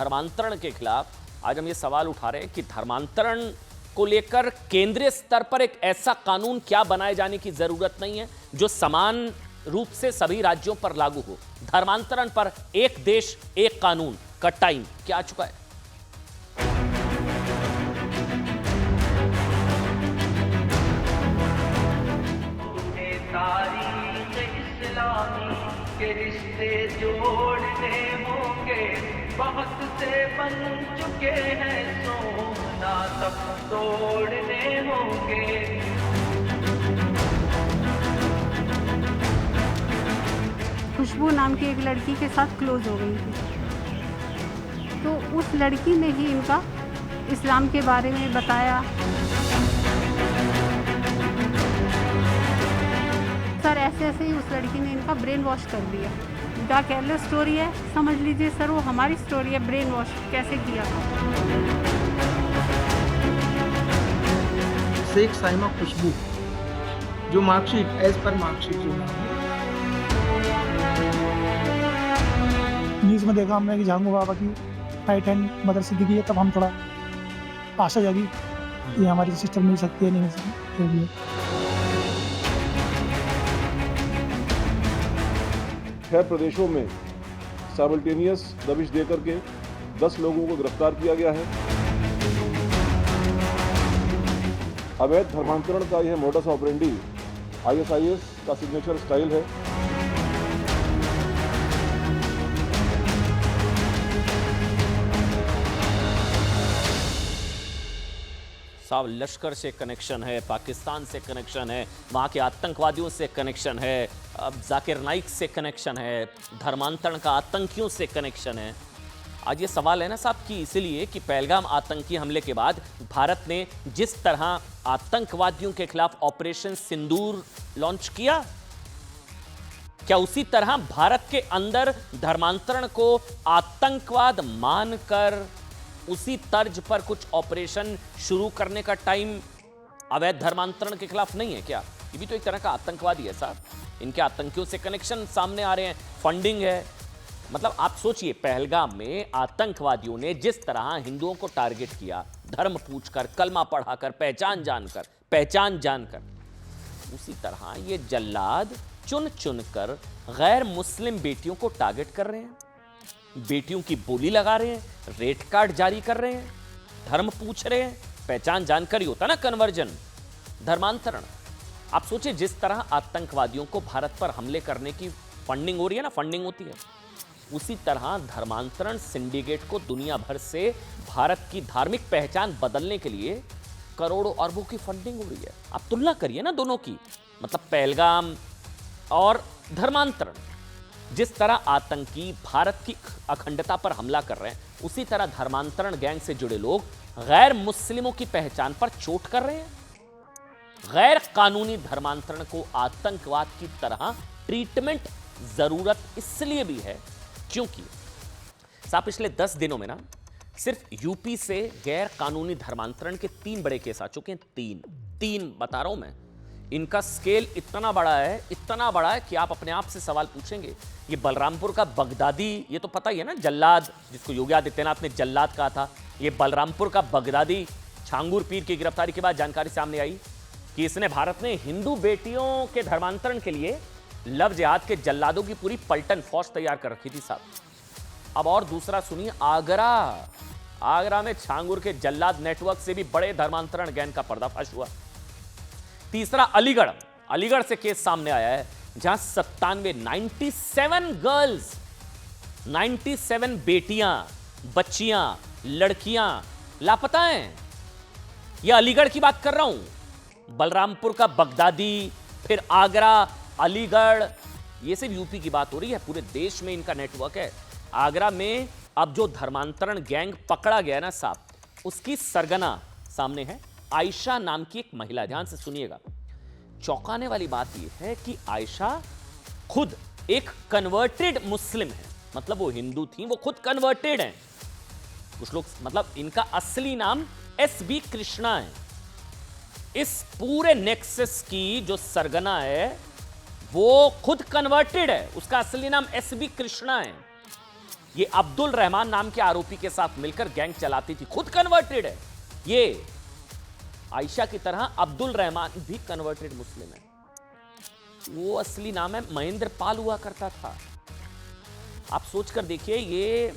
धर्मांतरण के खिलाफ आज हम ये सवाल उठा रहे हैं कि धर्मांतरण को लेकर केंद्रीय स्तर पर एक ऐसा कानून क्या बनाए जाने की जरूरत नहीं है जो समान रूप से सभी राज्यों पर लागू हो। धर्मांतरण पर एक देश एक कानून का टाइम क्या आ चुका है। के रिश्ते जोड़ने होंगे, बहुत से बन चुके हैं, सोना सब तोड़ने होंगे। खुशबू नाम की एक लड़की के साथ क्लोज हो गई थी, तो उस लड़की ने ही इनका इस्लाम के बारे में बताया। सर ऐसे ऐसे ही उस लड़की ने इनका ब्रेन वॉश कर दिया। इनका केयरलेस स्टोरी है, समझ लीजिए सर, वो हमारी स्टोरी है। ब्रेन वॉश कैसे किया था। शेख साइमा खुशबू जो मार्कशीट एज पर मार्कशीट जो न्यूज़ में देखा हमने कि झांगू बाबा की राइट हैंड मदर सिद्दीकी है, तब हम थोड़ा आशा जागी कि हमारी सिस्टर मिल सकती है, नहीं मिल सकती है। 6 प्रदेशों में साइमल्टेनियस दबिश देकर के 10 लोगों को गिरफ्तार किया गया है। अवैध धर्मांतरण का यह मोडस ऑपरेंडी ISIS का सिग्नेचर स्टाइल है। साहब लश्कर से कनेक्शन है, पाकिस्तान से कनेक्शन है, वहाँ के आतंकवादियों से कनेक्शन है, अब जाकिर नाइक से कनेक्शन है, धर्मांतरण का आतंकियों से कनेक्शन है। आज ये सवाल है ना साहब कि इसलिए कि पहलगाम आतंकी हमले के बाद भारत ने जिस तरह आतंकवादियों के खिलाफ ऑपरेशन सिंदूर लॉन्च किया, क्या उसी तरह भारत के अंदर धर्मांतरण को आतंकवाद मानकर उसी तर्ज पर कुछ ऑपरेशन शुरू करने का टाइम अवैध धर्मांतरण के खिलाफ नहीं है क्या? ये भी तो एक तरह का आतंकवादी है साहब। इनके आतंकियों से कनेक्शन सामने आ रहे हैं, फंडिंग है। मतलब आप सोचिए, पहलगाम में आतंकवादियों ने जिस तरह हिंदुओं को टारगेट किया, धर्म पूछकर, कलमा पढ़ाकर, पहचान जानकर, उसी तरह ये जल्लाद चुन चुनकर गैर मुस्लिम बेटियों को टारगेट कर रहे हैं, बेटियों की बोली लगा रहे हैं, रेट कार्ड जारी कर रहे हैं, धर्म पूछ रहे हैं। पहचान जानकर ही होता ना कन्वर्जन, धर्मांतरण। आप सोचिए, जिस तरह आतंकवादियों को भारत पर हमले करने की फंडिंग हो रही है ना, फंडिंग होती है, उसी तरह धर्मांतरण सिंडिकेट को दुनिया भर से भारत की धार्मिक पहचान बदलने के लिए करोड़ों अरबों की फंडिंग हो रही है। आप तुलना करिए ना दोनों की, मतलब पहलगाम और धर्मांतरण। जिस तरह आतंकी भारत की अखंडता पर हमला कर रहे हैं, उसी तरह धर्मांतरण गैंग से जुड़े लोग गैर मुस्लिमों की पहचान पर चोट कर रहे हैं। गैर कानूनी धर्मांतरण को आतंकवाद की तरह ट्रीटमेंट जरूरत इसलिए भी है क्योंकि साहब पिछले 10 दिनों में ना सिर्फ यूपी से गैर कानूनी धर्मांतरण के 3 बड़े केस आ चुके हैं। तीन बता रहा हूं मैं। इनका स्केल इतना बड़ा है कि आप अपने आप से सवाल पूछेंगे, ये बलरामपुर का बगदादी, ये तो पता ही है ना, जल्लाद, जिसको योगी आदित्यनाथ ने जल्लाद कहा था, ये बलरामपुर का बगदादी छांगुर पीर की गिरफ्तारी के बाद जानकारी सामने आई कि इसने भारत में हिंदू बेटियों के धर्मांतरण के लिए लव जिहाद के जल्लादों की पूरी पलटन फौज तैयार कर रखी थी साहब। अब और दूसरा सुनिए, आगरा में छांगुर के जल्लाद नेटवर्क से भी बड़े धर्मांतरण गैंग का पर्दाफाश हुआ। तीसरा अलीगढ़ से केस सामने आया है, जहां 97 गर्ल्स, 97 बेटियां, बच्चियां, लड़कियां लापता हैं। यह अलीगढ़ की बात कर रहा हूं। बलरामपुर का बगदादी, फिर आगरा, अलीगढ़, ये सिर्फ यूपी की बात हो रही है, पूरे देश में इनका नेटवर्क है। आगरा में अब जो धर्मांतरण गैंग पकड़ा गया ना साहब, उसकी सरगना सामने है। आयशा नाम की एक महिला, ध्यान से सुनिएगा। चौंकाने वाली बात यह है कि आयशा खुद एक कन्वर्टेड मुस्लिम है, मतलब वो हिंदू थी, वो खुद कन्वर्टेड हैं। कुछ लोग, मतलब इनका असली नाम SB कृष्णा है। इस पूरे नेक्सस की जो सरगना है वो खुद कन्वर्टेड है, उसका असली नाम SB कृष्णा है। ये अब्दुल रहमान नाम के आरोपी के साथ मिलकर गैंग चलाती थी, खुद कन्वर्टेड है। ये आयशा की तरह अब्दुल रहमान भी कन्वर्टेड मुस्लिम है। वो असली नाम है महेंद्र पाल हुआ करता था। आप सोचकर देखिए, ये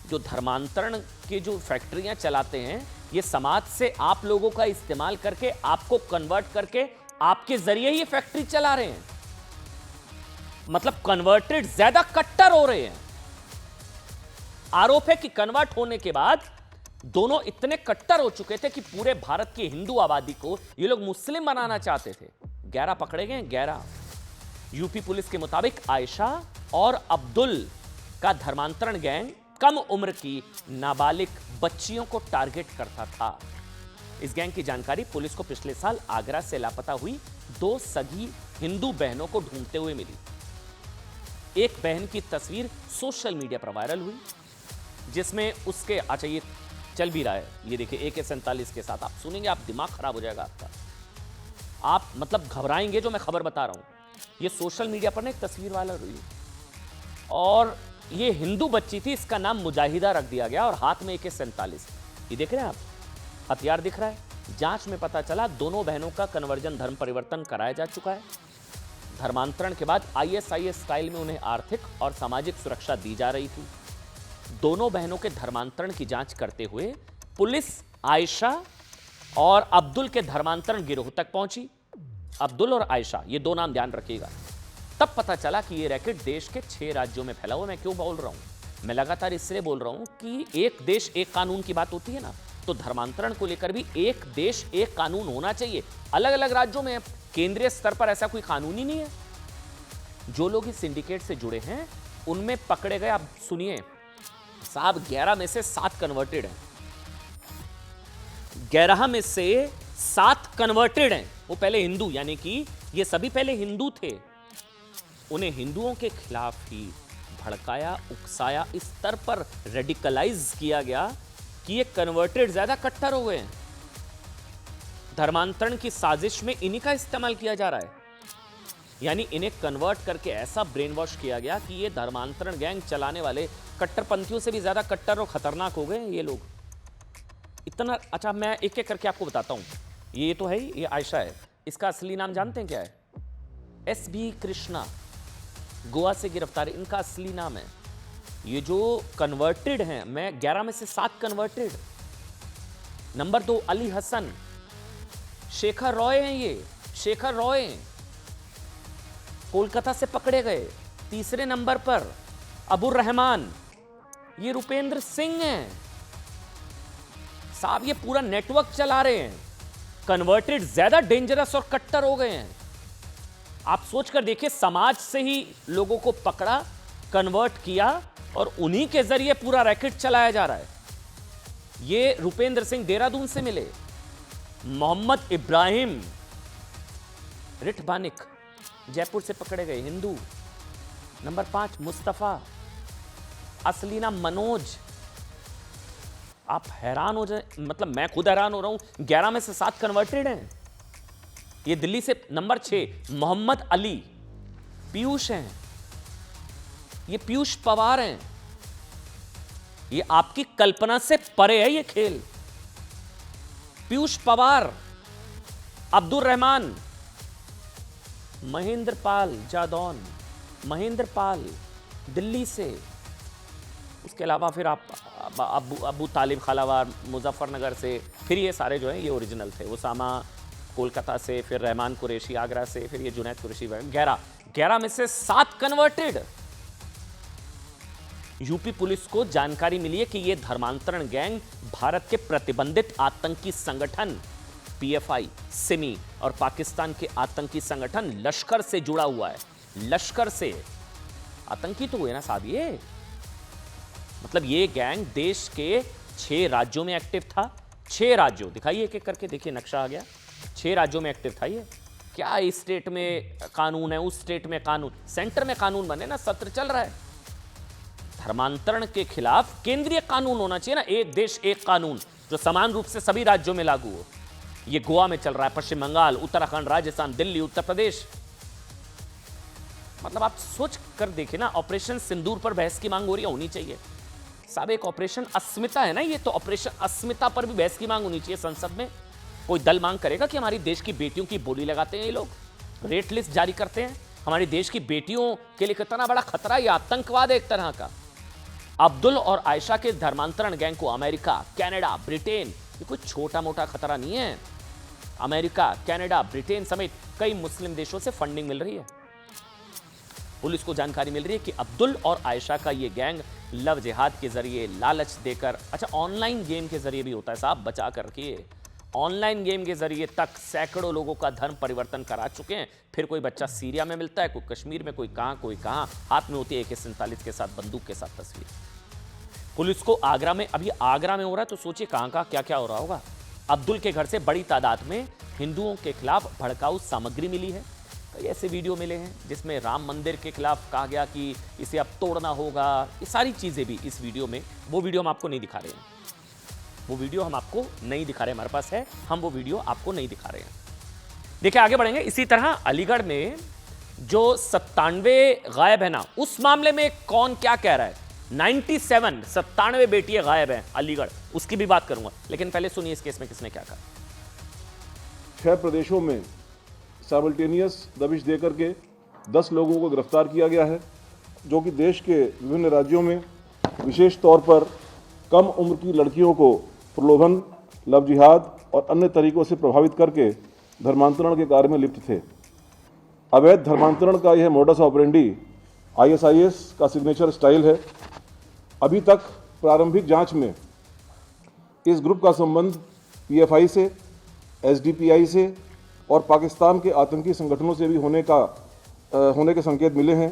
जो धर्मांतरण के जो फैक्ट्रियां चलाते हैं, ये समाज से आप लोगों का इस्तेमाल करके, आपको कन्वर्ट करके, आपके जरिए ये फैक्ट्री चला रहे हैं। मतलब कन्वर्टेड ज्यादा कट्टर हो रहे हैं। आरोप है कि कन्वर्ट होने के बाद दोनों इतने कट्टर हो चुके थे कि पूरे भारत की हिंदू आबादी को ये लोग मुस्लिम बनाना चाहते थे। 11 पकड़े गए, 11। यूपी पुलिस के मुताबिक आयशा और अब्दुल का धर्मांतरण गैंग कम उम्र की नाबालिग बच्चियों को टारगेट करता था। इस गैंग की जानकारी पुलिस को पिछले साल आगरा से लापता हुई 2 सगी हिंदू बहनों को ढूंढते हुए मिली। एक बहन की तस्वीर सोशल मीडिया पर वायरल हुई, जिसमें उसके, अच्छा ये चल भी रहा है, ये देखिए AK-47 के साथ। आप सुनेंगे, आप दिमाग खराब हो जाएगा आपका, आप मतलब घबराएंगे जो मैं खबर बता रहा हूं। ये सोशल मीडिया पर ना एक तस्वीर वायरल हुई और ये हिंदू बच्ची थी, इसका नाम मुजाहिदा रख दिया गया और हाथ में AK-47। ये देख रहे हैं आप, हथियार दिख रहा है। जांच में पता चला दोनों बहनों का कन्वर्जन, धर्म परिवर्तन कराया जा चुका है। धर्मांतरण के बाद ISIS स्टाइल में उन्हें आर्थिक और सामाजिक सुरक्षा दी जा रही थी। दोनों बहनों के धर्मांतरण की जांच करते हुए पुलिस आयशा और अब्दुल के धर्मांतरण गिरोह तक पहुंची। अब्दुल और आयशा, ये 2 नाम ध्यान रखिएगा। तब पता चला कि ये रैकेट देश के 6 राज्यों में फैला हुआ। मैं क्यों बोल रहा हूं? मैं लगातार इसलिए बोल रहा हूं कि एक देश एक कानून की बात होती है ना, तो धर्मांतरण को लेकर भी एक देश एक कानून होना चाहिए। अलग अलग राज्यों में केंद्रीय स्तर पर ऐसा कोई कानून ही नहीं है। जो लोग इस सिंडिकेट से जुड़े हैं उनमें पकड़े गए, आप सुनिए साहब, 11 में से 7 कन्वर्टेड हैं। 11 में से 7 कन्वर्टेड हैं। वो पहले हिंदू, यानी कि ये सभी पहले हिंदू थे। उन्हें हिंदुओं के खिलाफ ही भड़काया, उकसाया, इस स्तर पर रेडिकलाइज किया गया कि ये कन्वर्टेड ज्यादा कट्टर हो गए हैं। धर्मांतरण की साजिश में इन्हीं का इस्तेमाल किया जा रहा है। यानी इन्हें कन्वर्ट करके ऐसा ब्रेन वॉश किया गया कि ये धर्मांतरण गैंग चलाने वाले कट्टरपंथियों से भी ज्यादा कट्टर और खतरनाक हो गए हैं ये लोग। इतना, अच्छा मैं एक एक करके आपको बताता हूं। ये तो है ही, ये आयशा है। इसका असली नाम जानते हैं क्या है? SB कृष्णा, गोवा से गिरफ्तार। इनका असली नाम है। ये जो कन्वर्टेड हैं, मैं 11 में से 7 कन्वर्टेड। नंबर 2 अली हसन, शेखर रॉय हैं। ये शेखर रॉय कोलकाता से पकड़े गए। तीसरे नंबर पर अबुर रहमान, ये रुपेंद्र सिंह हैं। साहब ये पूरा नेटवर्क चला रहे हैं। कन्वर्टेड ज्यादा डेंजरस और कट्टर हो गए हैं। आप सोचकर देखिए, समाज से ही लोगों को पकड़ा, कन्वर्ट किया और उन्हीं के जरिए पूरा रैकेट चलाया जा रहा है। ये रुपेंद्र सिंह देहरादून से मिले। मोहम्मद इब्राहिम रिठबानिक जयपुर से पकड़े गए, हिंदू। नंबर 5 मुस्तफा, असली नाम मनोज। आप हैरान हो जाए, मतलब मैं खुद हैरान हो रहा हूं। 11 में से 7 कन्वर्टेड हैं। ये दिल्ली से। नंबर 6 मोहम्मद अली, पीयूष हैं। ये पीयूष पवार हैं। ये आपकी कल्पना से परे है ये खेल। पीयूष पवार, अब्दुल रहमान, महेंद्र पाल जादौन, महेंद्र पाल दिल्ली से। उसके अलावा फिर आप अबू तालिब खलावार मुजफ्फरनगर से। फिर ये सारे जो हैं ये ओरिजिनल थे। उसामा कोलकाता से, फिर रहमान कुरैशी आगरा से, फिर ये जुनैद कुरैशी। 11 में से 7 कन्वर्टेड। यूपी पुलिस को जानकारी मिली है कि यह धर्मांतरण गैंग भारत के प्रतिबंधित आतंकी संगठन PFI, सिमी और पाकिस्तान के आतंकी संगठन लश्कर से जुड़ा हुआ है। लश्कर से आतंकी तो हुए ना साहब ये। मतलब ये गैंग देश के 6 राज्यों में एक्टिव था। 6 राज्यों, दिखाइए एक एक करके, देखिए नक्शा आ गया। 6 राज्यों में एक्टिव था ये। क्या इस स्टेट में कानून है, उस स्टेट में कानून, सेंटर में कानून बने ना, सत्र चल रहा है। धर्मांतरण के खिलाफ केंद्रीय कानून होना चाहिए ना, एक देश एक कानून, जो समान रूप से सभी राज्यों में लागू हो। ये गोवा में चल रहा है, पश्चिम बंगाल, उत्तराखंड, राजस्थान, दिल्ली, उत्तर प्रदेश। मतलब आप सोच कर देखिए ना, ऑपरेशन सिंदूर पर बहस की मांग हो रही है, होनी चाहिए। साहब एक ऑपरेशन अस्मिता है ना, ये तो ऑपरेशन अस्मिता पर भी बहस की मांग होनी चाहिए संसद में। कोई दल मांग करेगा कि हमारी देश की बेटियों की बोली लगाते हैं ये लोग, रेट लिस्ट जारी करते हैं, हमारी देश की बेटियों के लिए कितना बड़ा खतरा, ये आतंकवाद है एक तरह का। अब्दुल और आयशा के धर्मांतरण गैंग को अमेरिका, कनाडा, ब्रिटेन, ये कोई छोटा मोटा खतरा नहीं है। अमेरिका, कनाडा, ब्रिटेन समेत कई मुस्लिम देशों से फंडिंग मिल रही है। पुलिस को जानकारी मिल रही है कि अब्दुल और आयशा का ये गैंग लव जिहाद के जरिए, लालच देकर, अच्छा ऑनलाइन गेम के जरिए भी होता है साहब, बचा कर रखिए, ऑनलाइन गेम के जरिए तक सैकड़ों लोगों का धर्म परिवर्तन करा चुके हैं। फिर कोई बच्चा सीरिया में मिलता है, कोई कश्मीर में, कोई कहां, हाथ में होती है AK-47 के साथ बंदूक के साथ तस्वीर। पुलिस को आगरा में, अभी आगरा में हो रहा है तो सोचिए कहां क्या क्या हो रहा होगा। अब्दुल के घर से बड़ी तादाद में हिंदुओं के खिलाफ भड़काऊ सामग्री मिली है। कई ऐसे वीडियो मिले हैं जिसमें राम मंदिर के खिलाफ कहा गया कि इसे अब तोड़ना होगा, ये सारी चीजें भी इस वीडियो में, वो वीडियो हम आपको नहीं दिखा रहे हैं, वो वीडियो हम आपको नहीं दिखा रहे, हमारे पास है, हम वो वीडियो आपको नहीं दिखा रहे हैं। देखिए आगे बढ़ेंगे। इसी तरह अलीगढ़ में जो 97 गायब है ना, उस मामले में कौन क्या कह रहा है। 97 बेटियां गायब हैं अलीगढ़, उसकी भी बात करूंगा, लेकिन पहले सुनिए इस केस में किसने क्या कहा। 6 प्रदेशों में साइमल्टेनियस दबिश देकर के 10 लोगों को गिरफ्तार किया गया है, जो कि देश के विभिन्न राज्यों में विशेष तौर पर कम उम्र की लड़कियों को प्रलोभन, लव जिहाद और अन्य तरीकों से प्रभावित करके धर्मांतरण के कार्य में लिप्त थे। अवैध धर्मांतरण का यह मोडस ऑपरेंडी ISIS का सिग्नेचर स्टाइल है। अभी तक प्रारंभिक जांच में इस ग्रुप का संबंध PFI से, SDPI से और पाकिस्तान के आतंकी संगठनों से भी होने के संकेत मिले हैं।